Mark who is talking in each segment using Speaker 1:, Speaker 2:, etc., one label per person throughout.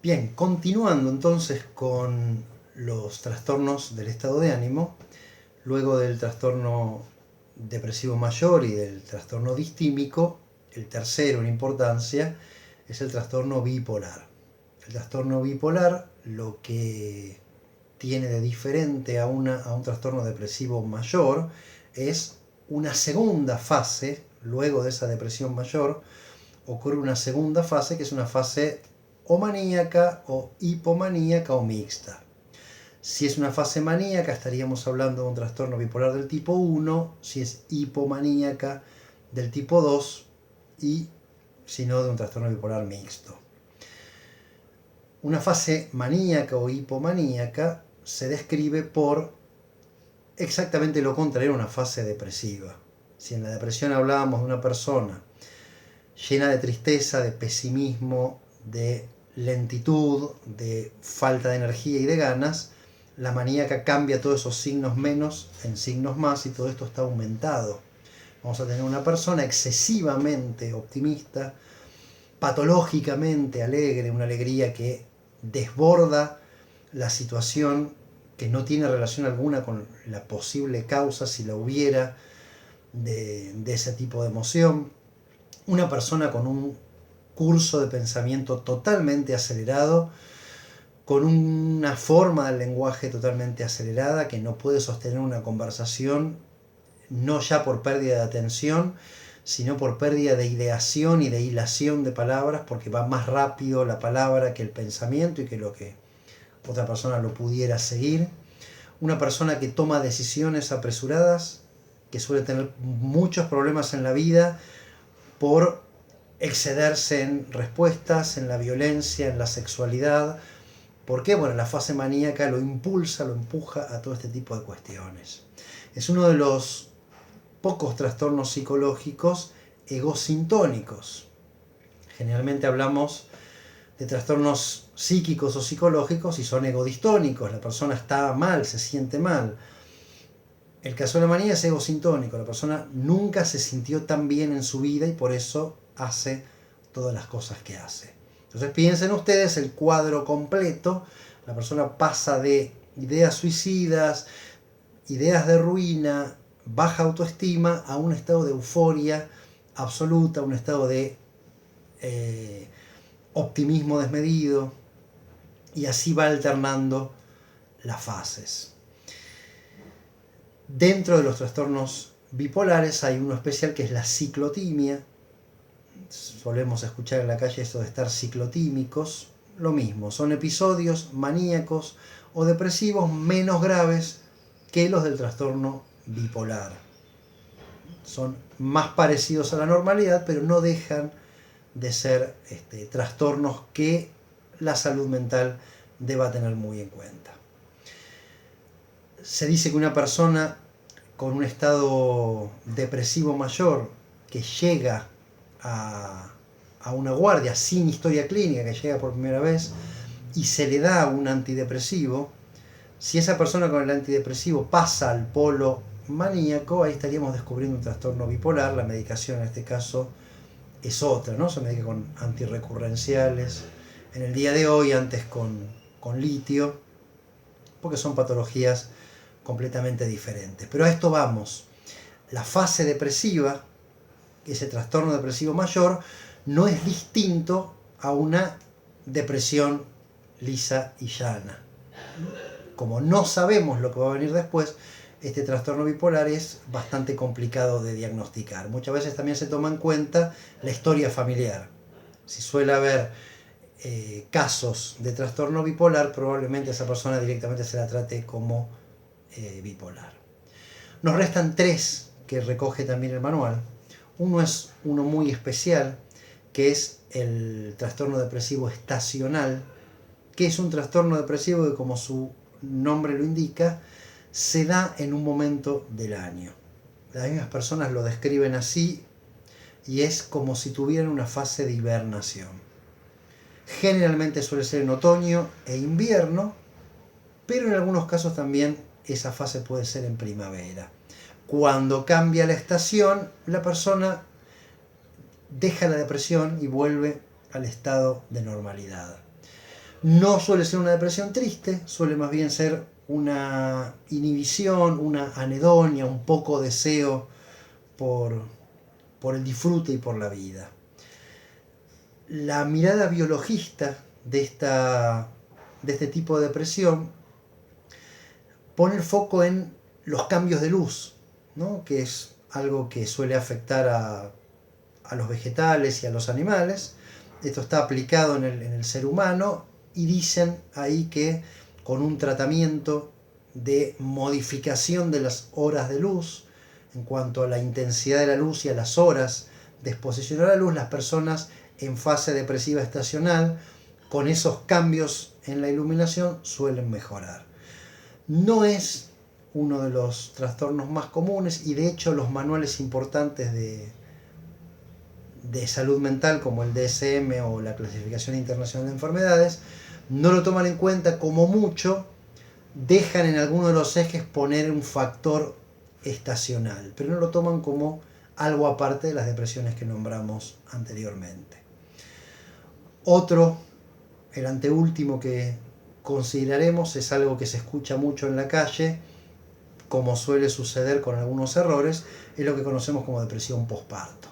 Speaker 1: Bien, continuando entonces con los trastornos del estado de ánimo, luego del trastorno depresivo mayor y del trastorno distímico, el tercero en importancia es el trastorno bipolar. El trastorno bipolar lo que tiene de diferente a un trastorno depresivo mayor es una segunda fase. Luego de esa depresión mayor ocurre una segunda fase que es una fase o maníaca o hipomaníaca o mixta. Si es una fase maníaca estaríamos hablando de un trastorno bipolar del tipo 1, si es hipomaníaca del tipo 2 y si no de un trastorno bipolar mixto. Una fase maníaca o hipomaníaca se describe por exactamente lo contrario a una fase depresiva. Si en la depresión hablábamos de una persona llena de tristeza, de pesimismo, de lentitud, de falta de energía y de ganas, la maníaca cambia todos esos signos menos en signos más y todo esto está aumentado. Vamos a tener una persona excesivamente optimista, patológicamente alegre, una alegría que desborda la situación, que no tiene relación alguna con la posible causa, si la hubiera, de ese tipo de emoción. Una persona con un curso de pensamiento totalmente acelerado, con una forma del lenguaje totalmente acelerada, que no puede sostener una conversación, no ya por pérdida de atención, sino por pérdida de ideación y de hilación de palabras, porque va más rápido la palabra que el pensamiento y que lo que otra persona lo pudiera seguir. Una persona que toma decisiones apresuradas, que suele tener muchos problemas en la vida por excederse en respuestas, en la violencia, en la sexualidad. ¿Por qué? Bueno, la fase maníaca lo impulsa, lo empuja a todo este tipo de cuestiones. Es uno de los pocos trastornos psicológicos egosintónicos. Generalmente hablamos de trastornos psíquicos o psicológicos y son egodistónicos. La persona está mal, se siente mal. El caso de la manía es egosintónico. La persona nunca se sintió tan bien en su vida y por eso hace todas las cosas que hace. Entonces piensen ustedes el cuadro completo. La persona pasa de ideas suicidas, ideas de ruina, baja autoestima, a un estado de euforia absoluta, un estado de optimismo desmedido, y así va alternando las fases. Dentro de los trastornos bipolares hay uno especial que es la ciclotimia. Solemos escuchar en la calle esto de estar ciclotímicos. Lo mismo, son episodios maníacos o depresivos menos graves que los del trastorno bipolar. Son más parecidos a la normalidad, pero no dejan de ser trastornos que la salud mental deba tener muy en cuenta. Se dice que una persona con un estado depresivo mayor que llega a una guardia sin historia clínica, que llega por primera vez y se le da un antidepresivo, si esa persona con el antidepresivo pasa al polo maníaco, ahí estaríamos descubriendo un trastorno bipolar. La medicación en este caso es otra, ¿no? Se medica con antirrecurrenciales en el día de hoy, antes con litio, porque son patologías completamente diferentes. Pero a esto vamos. La fase depresiva, ese trastorno depresivo mayor, no es distinto a una depresión lisa y llana. Como no sabemos lo que va a venir después, este trastorno bipolar es bastante complicado de diagnosticar. Muchas veces también se toma en cuenta la historia familiar. Si suele haber casos de trastorno bipolar, probablemente esa persona directamente se la trate como bipolar. Nos restan tres que recoge también el manual. Uno es uno muy especial, que es el trastorno depresivo estacional, que es un trastorno depresivo que, como su nombre lo indica, se da en un momento del año. Las mismas personas lo describen así y es como si tuvieran una fase de hibernación. Generalmente suele ser en otoño e invierno, pero en algunos casos también esa fase puede ser en primavera. Cuando cambia la estación, la persona deja la depresión y vuelve al estado de normalidad. No suele ser una depresión triste, suele más bien ser una inhibición, una anedonia, un poco deseo por, por el disfrute y por la vida. La mirada biologista de este tipo de depresión pone el foco en los cambios de luz, ¿no? Que es algo que suele afectar a los vegetales y a los animales. Esto está aplicado en el ser humano y dicen ahí que con un tratamiento de modificación de las horas de luz, en cuanto a la intensidad de la luz y a las horas de exposición a la luz, las personas en fase depresiva estacional, con esos cambios en la iluminación, suelen mejorar. No es uno de los trastornos más comunes y de hecho los manuales importantes de salud mental como el DSM o la Clasificación Internacional de Enfermedades no lo toman en cuenta, como mucho dejan en alguno de los ejes poner un factor estacional, pero no lo toman como algo aparte de las depresiones que nombramos anteriormente. Otro, el anteúltimo que consideraremos, es algo que se escucha mucho en la calle, como suele suceder con algunos errores, es lo que conocemos como depresión posparto.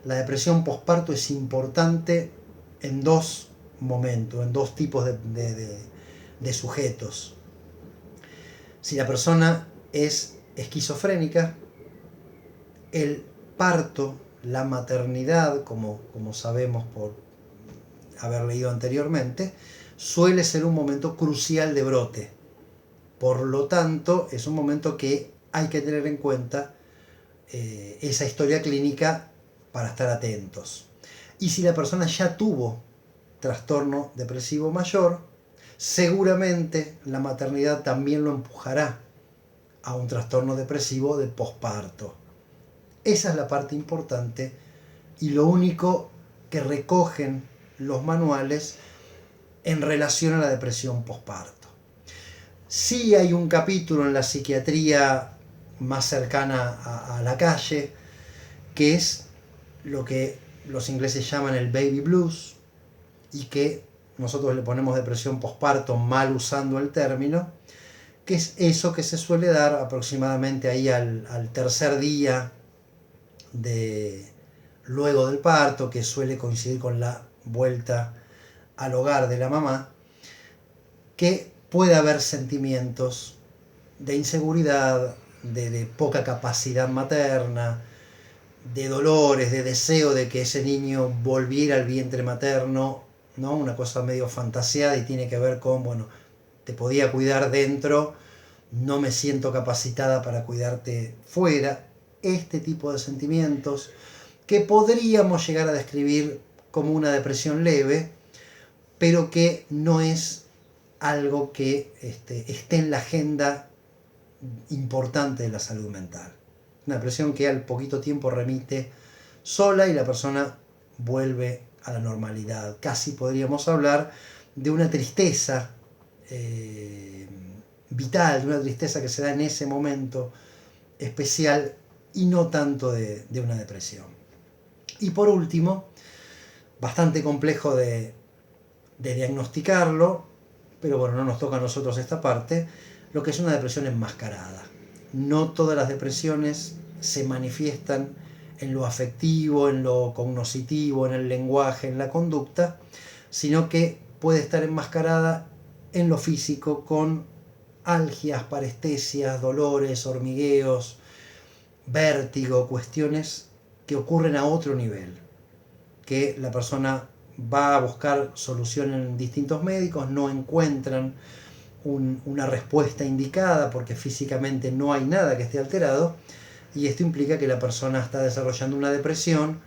Speaker 1: La depresión posparto es importante en dos momentos, en dos tipos de sujetos. Si la persona es esquizofrénica, el parto, la maternidad, como sabemos por haber leído anteriormente, suele ser un momento crucial de brote. Por lo tanto, es un momento que hay que tener en cuenta esa historia clínica para estar atentos. Y si la persona ya tuvo trastorno depresivo mayor, seguramente la maternidad también lo empujará a un trastorno depresivo de posparto. Esa es la parte importante y lo único que recogen los manuales en relación a la depresión posparto. Sí hay un capítulo en la psiquiatría más cercana a la calle, que es lo que los ingleses llaman el baby blues, y que nosotros le ponemos depresión posparto mal usando el término, que es eso que se suele dar aproximadamente ahí al tercer día luego del parto, que suele coincidir con la vuelta al hogar de la mamá, que puede haber sentimientos de inseguridad, de poca capacidad materna, de dolores, de deseo de que ese niño volviera al vientre materno, ¿no? Una cosa medio fantaseada y tiene que ver con, bueno, te podía cuidar dentro, no me siento capacitada para cuidarte fuera. Este tipo de sentimientos que podríamos llegar a describir como una depresión leve, pero que no es algo que esté en la agenda importante de la salud mental. Una depresión que al poquito tiempo remite sola y la persona vuelve a la normalidad. Casi podríamos hablar de una tristeza vital, de una tristeza que se da en ese momento especial y no tanto de una depresión. Y por último, bastante complejo de diagnosticarlo, pero bueno, no nos toca a nosotros esta parte, lo que es una depresión enmascarada. No todas las depresiones se manifiestan en lo afectivo, en lo cognoscitivo, en el lenguaje, en la conducta, sino que puede estar enmascarada en lo físico con algias, parestesias, dolores, hormigueos, vértigo, cuestiones que ocurren a otro nivel, que la persona va a buscar solución en distintos médicos, no encuentran una respuesta indicada porque físicamente no hay nada que esté alterado, y esto implica que la persona está desarrollando una depresión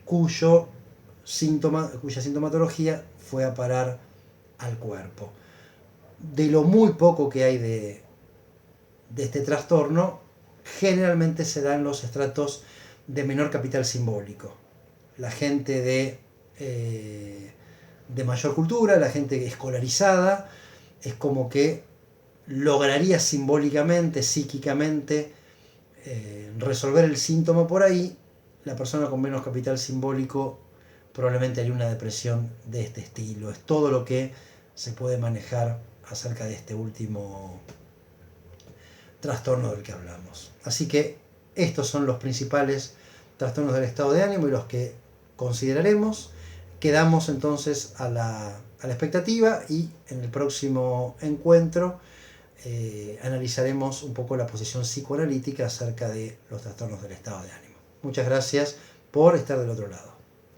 Speaker 1: cuya sintomatología fue a parar al cuerpo. De lo muy poco que hay de este trastorno, generalmente se da en los estratos de menor capital simbólico. La gente de mayor cultura, la gente escolarizada, es como que lograría simbólicamente, psíquicamente, resolver el síntoma por ahí. La persona con menos capital simbólico probablemente haría una depresión de este estilo. Es todo lo que se puede manejar acerca de este último trastorno del que hablamos. Así que estos son los principales trastornos del estado de ánimo y los que consideraremos. Quedamos entonces a la expectativa y en el próximo encuentro analizaremos un poco la posición psicoanalítica acerca de los trastornos del estado de ánimo. Muchas gracias por estar del otro lado.